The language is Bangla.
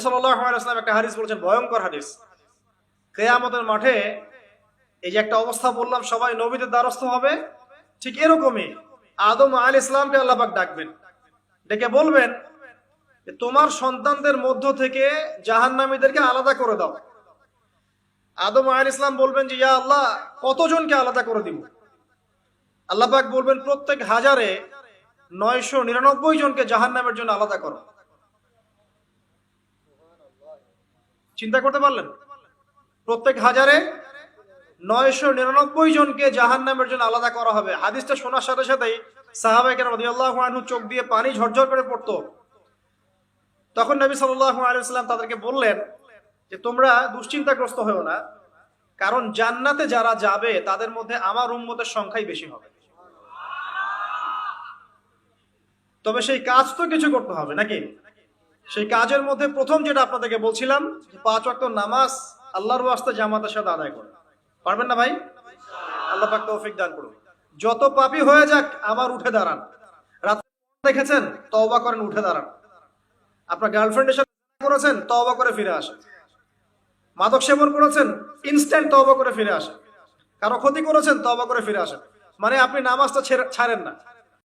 সাল্লাল্লাহু আলাইহি ওয়াসাল্লাম একটা হাদিস বলেছেন, ভয়ঙ্কর হাদিস। কিয়ামতের মাঠে এই যে একটা অবস্থা বললাম, সবাই নবীদের দ্বারস্থ হবে, ঠিক এরকমই আদম আলাইহিস সালামকে আল্লাহ পাক ডাকবেন, ডেকে বলবেন যে তোমার সন্তানদের মধ্য থেকে জাহান্নামীদেরকে আলাদা করে দাও। আদম আলাইহিস সালাম বলবেন যে ইয়া আল্লাহ, কতজনকে আলাদা করে দিব? আল্লাহ পাক বলবেন প্রত্যেক হাজারে 999 জনকে জাহান্নামের জন্য আলাদা করো। চিন্তা করতে পারলেন? প্রত্যেক হাজারে 999 জনকে জাহান্নামের জন্য আলাদা করা হবে। হাদিসটা শোনার সাথে সাথেই সাহাবায়ে কেরাম রাদিয়াল্লাহু আনহু চোখ দিয়ে পানি ঝরঝর করে পড়তো। তখন নবী সাল্লাল্লাহু আলাইহি ওয়াসাল্লাম তাদেরকে বললেন যে তোমরা দুশ্চিন্তাগ্রস্ত হও না, কারণ জান্নাতে যারা যাবে তাদের মধ্যে আমার উম্মতের সংখ্যাই বেশি হবে। তবে সেই কাজ তো কিছু করতে হবে নাকি? সেই কাজের মধ্যে প্রথম যেটা আপনাদেরকে বলছিলাম, 5 ওয়াক্ত নামাজ আল্লাহর ওয়াস্তে জামাতের সাথে আদায় করুন। পারবেন না ভাই? আল্লাহ পাক তৌফিক দান করুন। যত পাপী হয়ে যাক, আবার উঠে দাঁড়ান। রাতে দেখেছেন, তওবা করেন, উঠে দাঁড়ান। আপনার গার্লফ্রেন্ডের সাথে করেছেন, তওবা করে ফিরে আসেন। মাদক সেবন করেছেন, ইনস্ট্যান্ট তওবা করে ফিরে আসেন। কারো ক্ষতি করেছেন, তওবা করে ফিরে আসেন। মানে আপনি নামাজটা ছাড়েন না।